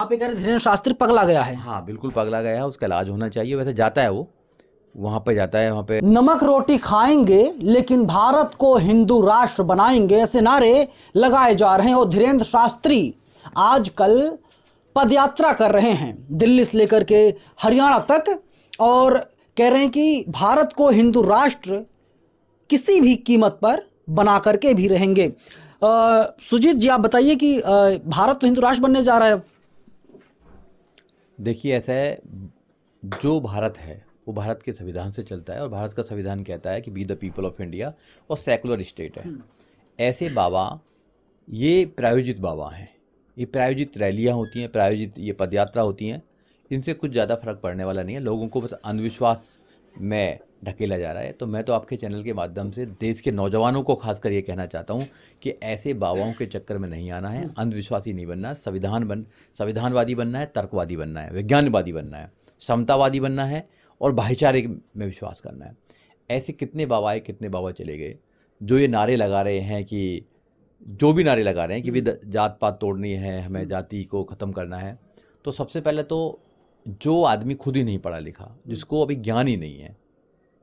आप ये कह रहे धीरेन्द्र शास्त्री पगला गया है? हाँ बिल्कुल पगला गया है, उसका इलाज होना चाहिए। वैसे जाता है वो वहाँ पे, जाता है वहाँ पे। नमक रोटी खाएंगे लेकिन भारत को हिंदू राष्ट्र बनाएंगे, ऐसे नारे लगाए जा रहे हैं। और धीरेन्द्र शास्त्री आजकल पदयात्रा कर रहे हैं दिल्ली से लेकर के हरियाणा तक, और कह रहे हैं कि भारत को हिंदू राष्ट्र किसी भी कीमत पर बना करके भी रहेंगे। सुजीत जी, आप बताइए कि भारत तो हिंदू राष्ट्र बनने जा रहा है। देखिए ऐसा है, जो भारत है वो भारत के संविधान से चलता है, और भारत का संविधान कहता है कि be the people of India, और सेकुलर स्टेट है। ऐसे बाबा ये प्रायोजित बाबा हैं, ये प्रायोजित रैलियां होती हैं, प्रायोजित ये पदयात्रा होती हैं, इनसे कुछ ज़्यादा फर्क पड़ने वाला नहीं है। लोगों को बस अंधविश्वास में ढकेला जा रहा है। तो मैं तो आपके चैनल के माध्यम से देश के नौजवानों को खासकर ये कहना चाहता हूँ कि ऐसे बाबाओं के चक्कर में नहीं आना है, अंधविश्वासी नहीं बनना है, संविधानवादी बनना है, तर्कवादी बनना है, विज्ञानवादी बनना है, समतावादी बनना है, और भाईचारे में विश्वास करना है। ऐसे कितने बाबा आए, कितने बाबा चले गए जो ये नारे लगा रहे हैं कि जो भी नारे लगा रहे हैं कि भी जात पात तोड़नी है, हमें जाति को ख़त्म करना है। तो सबसे पहले तो जो आदमी खुद ही नहीं पढ़ा लिखा, जिसको अभी ज्ञान ही नहीं है,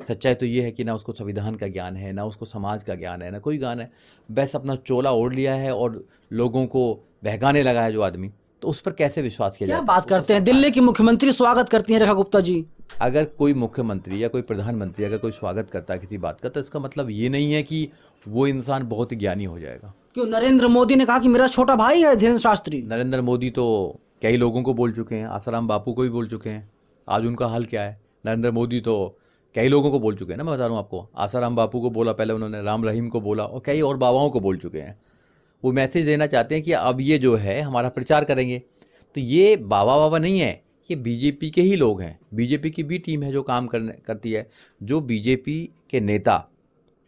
सच्चाई तो ये है कि ना उसको संविधान का ज्ञान है, ना उसको समाज का ज्ञान है, ना कोई ज्ञान है, बस अपना चोला ओढ़ लिया है और लोगों को बहकाने लगा है जो आदमी, तो उस पर कैसे विश्वास किया जाए? क्या बात करते हैं, दिल्ली की मुख्यमंत्री स्वागत करती हैं रेखा गुप्ता जी। अगर कोई मुख्यमंत्री या कोई प्रधानमंत्री अगर कोई स्वागत करता है किसी बात का, तो इसका मतलब ये नहीं है कि वो इंसान बहुत ही ज्ञानी हो जाएगा। क्यों? नरेंद्र मोदी ने कहा कि मेरा छोटा भाई है धीरेन्द्र शास्त्री। नरेंद्र मोदी तो कई लोगों को बोल चुके हैं, आसाराम बापू को भी बोल चुके हैं, आज उनका हाल क्या है? नरेंद्र मोदी तो कई लोगों को बोल चुके हैं ना, मैं बता रहा हूँ आपको। आसाराम बापू को बोला, पहले उन्होंने राम रहीम को बोला, और कई और बाबाओं को बोल चुके हैं। वो मैसेज देना चाहते हैं कि अब ये जो है हमारा प्रचार करेंगे। तो ये बाबा नहीं है, ये बीजेपी के ही लोग हैं। बीजेपी की भी टीम है जो काम करती है। जो बीजेपी के नेता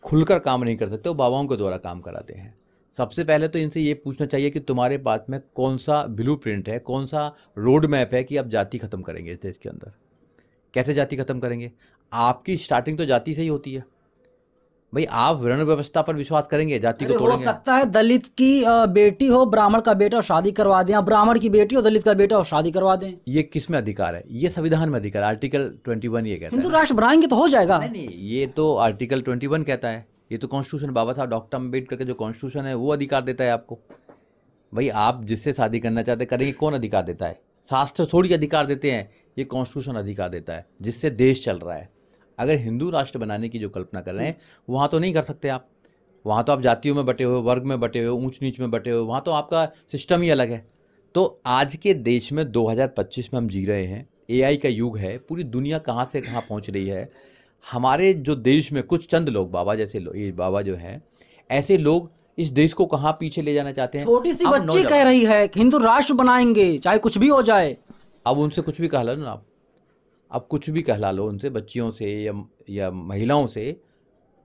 खुलकर काम नहीं कर सकते, वो बाबाओं के द्वारा काम कराते हैं। सबसे पहले तो इनसे ये पूछना चाहिए कि तुम्हारे पास में कौन सा ब्लूप्रिंट है, कौन सा रोड मैप है कि आप जाति खत्म करेंगे इस देश के अंदर। कैसे जाति खत्म करेंगे? आपकी स्टार्टिंग तो जाति से ही होती है भाई। आप वर्ण व्यवस्था पर विश्वास करेंगे, जाति को तोड़ेंगे। हो सकता है दलित की बेटी हो ब्राह्मण का बेटा और शादी करवा दें, ब्राह्मण की बेटी हो दलित का बेटा और शादी करवा दें। ये किस में अधिकार है? ये संविधान में अधिकार, आर्टिकल 21 ये कहता है। हिंदू राष्ट्र बनाएंगे तो हो जाएगा। नहीं, ये तो आर्टिकल 21 कहता है। ये तो कॉन्स्टिट्यूशन, बाबा साहब डॉक्टर अम्बेडकर का जो कॉन्स्टिट्यूशन है वो अधिकार देता है आपको। भाई आप जिससे शादी करना चाहते करेंगे, कौन अधिकार देता है? शास्त्र थोड़ी अधिकार देते हैं, ये कॉन्स्टिट्यूशन अधिकार देता है जिससे देश चल रहा है। अगर हिंदू राष्ट्र बनाने की जो कल्पना कर रहे हैं, वहाँ तो नहीं कर सकते आप। वहाँ तो आप जातियों में बटे हुए, वर्ग में बटे हुए, ऊंच नीच में बटे हुए, वहाँ तो आपका सिस्टम ही अलग है। तो आज के देश में 2025 में हम जी रहे हैं, AI का युग है। पूरी दुनिया कहाँ से कहाँ पहुँच रही है। हमारे जो देश में कुछ चंद लोग, बाबा जैसे लोग, ये बाबा जो हैं, ऐसे लोग इस देश को कहाँ पीछे ले जाना चाहते हैं। छोटी सी बच्ची कह रही है कि हिंदू राष्ट्र बनाएंगे चाहे कुछ भी हो जाए। अब उनसे कुछ भी कहला लो ना आप, अब कुछ भी कहला लो उनसे, बच्चियों से या महिलाओं से।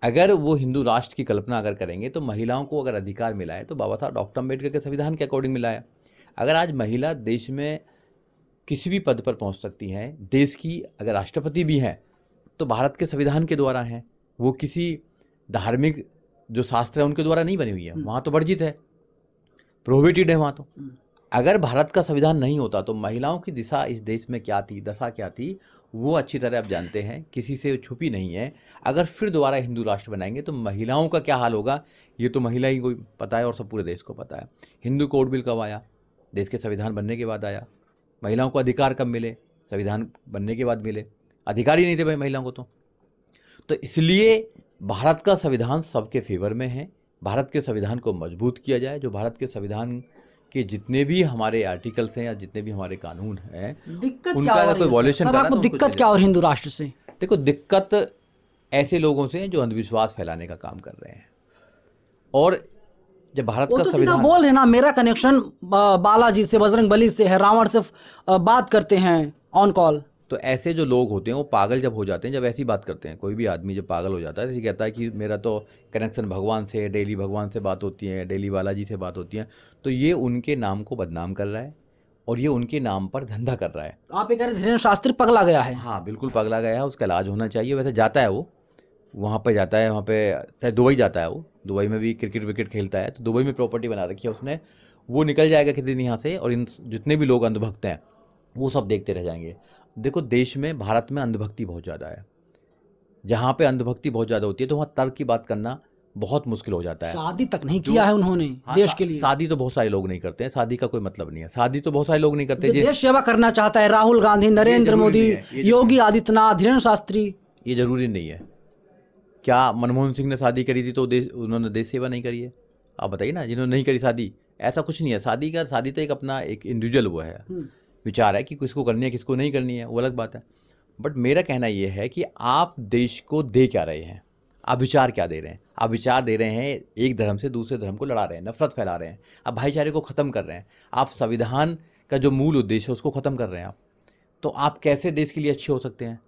अगर वो हिंदू राष्ट्र की कल्पना अगर करेंगे, तो महिलाओं को अगर अधिकार मिला है तो बाबा साहब डॉक्टर अम्बेडकर के संविधान के अकॉर्डिंग मिला है। अगर आज महिला देश में किसी भी पद पर पहुंच सकती हैं, देश की अगर राष्ट्रपति भी हैं, तो भारत के संविधान के द्वारा हैं। वो किसी धार्मिक जो शास्त्र है उनके द्वारा नहीं बनी हुई है, वहाँ तो वर्जित है, प्रोहिबिटेड है वहाँ तो। अगर भारत का संविधान नहीं होता तो महिलाओं की दिशा इस देश में क्या थी, दशा क्या थी, वो अच्छी तरह आप जानते हैं, किसी से छुपी नहीं है। अगर फिर दोबारा हिंदू राष्ट्र बनाएंगे तो महिलाओं का क्या हाल होगा, ये तो महिला ही को पता है और सब पूरे देश को पता है। हिंदू कोड बिल कब आया? देश के संविधान बनने के बाद आया। महिलाओं को अधिकार कब मिले? संविधान बनने के बाद मिले। अधिकार ही नहीं थे भाई महिलाओं को तो इसलिए भारत का संविधान सबके फेवर में है। भारत के संविधान को मजबूत किया जाए। जो भारत के संविधान के जितने भी हमारे आर्टिकल्स हैं या जितने भी हमारे कानून हैं, उनका अगर कोई वॉल्यूशन करा तो दिक्कत क्या और हिंदू राष्ट्र से? देखो, दिक्कत ऐसे लोगों से जो अंधविश्वास फैलाने का काम कर रहे हैं। और जब भारत का संविधान बोल रहे ना, मेरा कनेक्शन बालाजी से, बजरंग बली से है, रावण से बात करते हैं ऑन कॉल। तो ऐसे जो लोग होते हैं वो पागल जब हो जाते हैं, जब ऐसी बात करते हैं, कोई भी आदमी जब पागल हो जाता है, तो कहता है कि मेरा तो कनेक्शन भगवान से है, डेली भगवान से बात होती है, डेली बालाजी से बात होती है, तो ये उनके नाम को बदनाम कर रहा है और ये उनके नाम पर धंधा कर रहा है। आप ये कह रहे धीरेन्द्र शास्त्री पगला गया है? हाँ बिल्कुल पगला गया है, उसका इलाज होना चाहिए। वैसे जाता है वो, वहाँ पे जाता है, वहाँ पे दुबई जाता है वो, दुबई में भी क्रिकेट विकेट खेलता है। तो दुबई में प्रॉपर्टी बना रखी है उसने, वो निकल जाएगा किसी दिन यहाँ से, और इन जितने भी लोग अंधभक्त हैं वो सब देखते रह जाएंगे। देखो देश में, भारत में अंधभक्ति बहुत ज़्यादा है। जहाँ पे अंधभक्ति बहुत ज़्यादा होती है तो वहाँ तर्क की बात करना बहुत मुश्किल हो जाता है। शादी तक नहीं किया है उन्होंने देश के लिए। शादी तो बहुत सारे लोग नहीं करते हैं, शादी का कोई मतलब नहीं है, शादी तो बहुत सारे लोग नहीं करते। जो देश सेवा करना चाहता है, राहुल गांधी, नरेंद्र मोदी, योगी आदित्यनाथ, धीरेन्द्र शास्त्री, ये जरूरी नहीं है। क्या मनमोहन सिंह ने शादी करी थी तो उन्होंने देश सेवा नहीं करी है? आप बताइए ना, जिन्होंने नहीं करी शादी, ऐसा कुछ नहीं है। शादी तो एक अपना एक इंडिविजुअल वो है, विचार है कि किसको करनी है किसको नहीं करनी है, वो अलग बात है। बट मेरा कहना ये है कि आप देश को दे क्या रहे हैं, आप विचार क्या दे रहे हैं? आप विचार दे रहे हैं एक धर्म से दूसरे धर्म को लड़ा रहे हैं, नफरत फैला रहे हैं, आप भाईचारे को ख़त्म कर रहे हैं, आप संविधान का जो मूल उद्देश्य है उसको ख़त्म कर रहे हैं आप। तो आप कैसे देश के लिए अच्छे हो सकते हैं?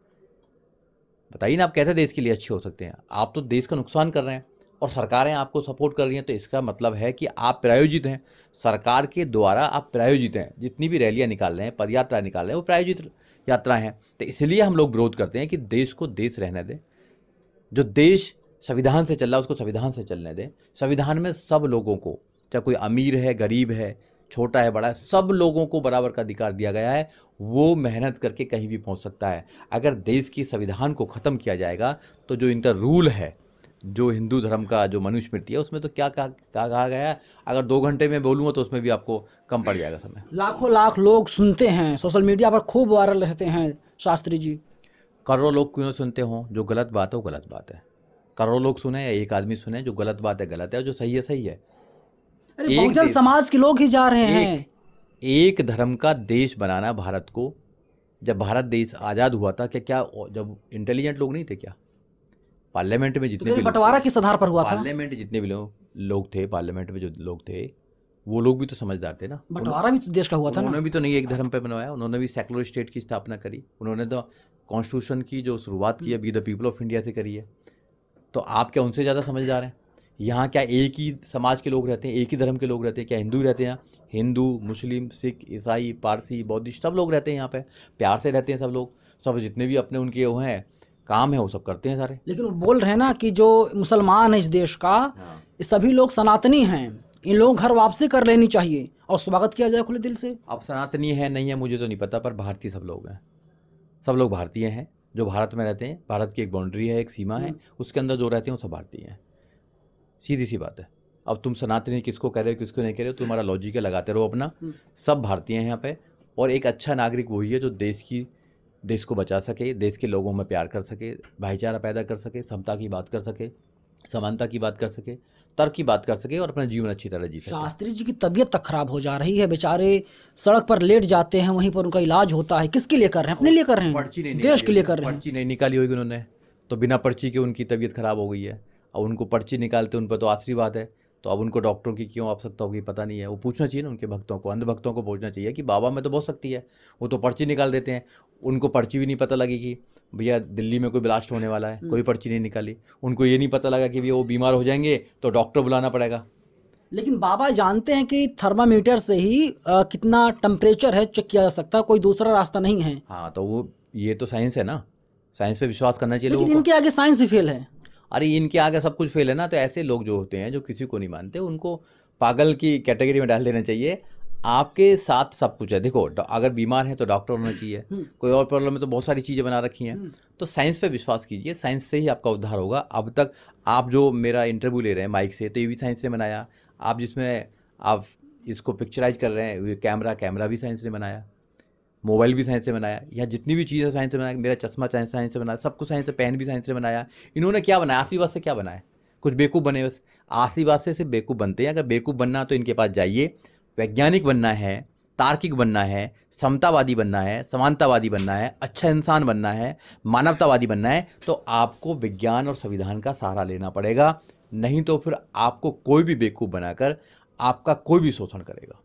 बताइए ना, आप कैसे देश के लिए अच्छे हो सकते हैं? आप तो देश का नुकसान कर रहे हैं, और सरकारें आपको सपोर्ट कर रही हैं, तो इसका मतलब है कि आप प्रायोजित हैं, सरकार के द्वारा आप प्रायोजित हैं। जितनी भी रैलियां निकाल रहे हैं, पदयात्रा निकाल रहे हैं, वो प्रायोजित यात्रा हैं। तो इसलिए हम लोग विरोध करते हैं कि देश को देश रहने दें। जो देश संविधान से चल रहा है उसको संविधान से चलने दें। संविधान में सब लोगों को, चाहे कोई अमीर है, गरीब है, छोटा है, बड़ा है, सब लोगों को बराबर का अधिकार दिया गया है। वो मेहनत करके कहीं भी पहुंच सकता है। अगर देश की संविधान को ख़त्म किया जाएगा तो जो इनका रूल है, जो हिंदू धर्म का जो मनुस्मृति है, उसमें तो क्या कहा गया है, अगर 2 घंटे में बोलूँगा तो उसमें भी आपको कम पड़ जाएगा समय। लाखों लाख लोग सुनते हैं, सोशल मीडिया पर खूब वायरल रहते हैं शास्त्री जी। करोड़ों लोग क्यों सुनते हों? जो गलत बात है वो गलत बात है। करोड़ों लोग सुने या एक आदमी सुने, जो गलत बात है गलत है, और जो सही है सही है। अरे बहुजन समाज के लोग ही जा रहे हैं। एक धर्म का देश बनाना भारत को, जब भारत देश आज़ाद हुआ था, क्या जब इंटेलिजेंट लोग नहीं थे क्या? पार्लियामेंट में जितने भी बंटवारा किस आधार पर हुआ था? पार्लियामेंट जितने भी लोग थे, पार्लियामेंट में जो लोग थे, वो लोग भी तो समझदार थे ना। बंटवारा भी तो देश का हुआ था ना। उन्होंने भी तो नहीं एक धर्म पे बनवाया, उन्होंने भी सेकुलर स्टेट की स्थापना करी। उन्होंने तो कॉन्स्टिट्यूशन की जो शुरुआत की है be the people of India से करी है। तो आप क्या उनसे ज़्यादा समझदार हैं? यहाँ क्या एक ही समाज के लोग रहते हैं, एक ही धर्म के लोग रहते हैं? क्या हिंदू रहते हैं? हिंदू, मुस्लिम, सिख, ईसाई, पारसी, बौद्धिस्ट, सब लोग रहते हैं यहाँ पे, प्यार से रहते हैं सब लोग। सब जितने भी अपने उनके वो हैं काम है वो सब करते हैं सारे। लेकिन वो बोल रहे हैं ना कि जो मुसलमान है इस देश का, ये सभी लोग सनातनी हैं, इन लोगों घर वापसी कर लेनी चाहिए और स्वागत किया जाए खुले दिल से। अब सनातनी है नहीं है मुझे तो नहीं पता, पर भारतीय सब लोग हैं, सब लोग भारतीय हैं जो भारत में रहते हैं। भारत की एक बाउंड्री है, एक सीमा है, उसके अंदर जो रहते हैं वो सब भारतीय हैं। सीधी सी बात है। अब तुम सनातनी किसको कह रहे हो किसको नहीं कह रहे हो, तुम्हारा लॉजिक है, लगाते रहो अपना। सब भारतीय हैं यहाँ पे, और एक अच्छा नागरिक वही है जो देश को बचा सके, देश के लोगों में प्यार कर सके, भाईचारा पैदा कर सके, समता की बात कर सके, समानता की बात कर सके, तर्क की बात कर सके, और अपना जीवन अच्छी तरह जी सके। शास्त्री जी की तबीयत तक खराब हो जा रही है, बेचारे सड़क पर लेट जाते हैं, वहीं पर उनका इलाज होता है। किसके लिए कर रहे हैं? अपने लिए कर रहे हैं, देश के लिए कर रहे हैं। पर्ची नहीं निकाली होगी उन्होंने, तो बिना पर्ची के उनकी तबीयत खराब हो गई है। अब उनको पर्ची निकालते उन पर तो आशीर्वाद है, तो अब उनको डॉक्टरों की क्यों आवश्यकता होगी पता नहीं है। वो पूछना चाहिए ना उनके भक्तों को, अंधभक्तों को पूछना चाहिए कि बाबा में तो बहुत शक्ति है, वो तो पर्ची निकाल देते हैं। उनको पर्ची भी नहीं पता लगी कि भैया दिल्ली में कोई ब्लास्ट होने वाला है, कोई पर्ची नहीं निकाली। उनको ये नहीं पता लगा कि भैया वो बीमार हो जाएंगे तो डॉक्टर बुलाना पड़ेगा। लेकिन बाबा जानते हैं कि थर्मामीटर से ही कितना टेम्परेचर है चेक किया जा सकता है, कोई दूसरा रास्ता नहीं है। हाँ, तो वो ये तो साइंस है ना, साइंस पे विश्वास करना चाहिए लेकिन लोगों को। इनके आगे साइंस भी फेल है। अरे इनके आगे सब कुछ फेल है ना। तो ऐसे लोग जो होते हैं जो किसी को नहीं मानते, उनको पागल की कैटेगरी में डाल देना चाहिए। आपके साथ सब कुछ है। देखो अगर बीमार है तो डॉक्टर होना चाहिए, कोई और प्रॉब्लम है तो बहुत सारी चीज़ें बना रखी हैं। तो साइंस पे विश्वास कीजिए, साइंस से ही आपका उद्धार होगा। अब तक आप जो मेरा इंटरव्यू ले रहे हैं माइक से, तो ये भी साइंस ने बनाया। आप जिसमें आप इसको पिक्चराइज कर रहे हैं, ये कैमरा भी साइंस ने बनाया, मोबाइल भी साइंस से बनाया, या जितनी भी चीज़ें साइंस से बनाया, मेरा चश्मा साइंस से बनाया, सब कुछ साइंस से, पेन भी साइंस से बनाया। इन्होंने क्या बनाया? आशीर्वाद से क्या बनाया? कुछ बेवकूफ़ बने बस। आशीर्वाद से सिर्फ बेवकूफ़ बनते हैं। अगर बेवकूफ़ बनना तो इनके पास जाइए। वैज्ञानिक बनना है, तार्किक बनना है, समतावादी बनना है, समानतावादी बनना है, अच्छा इंसान बनना है, मानवतावादी बनना है, तो आपको विज्ञान और संविधान का सहारा लेना पड़ेगा। नहीं तो फिर आपको कोई भी बेवकूफ़ बनाकर आपका कोई भी शोषण करेगा।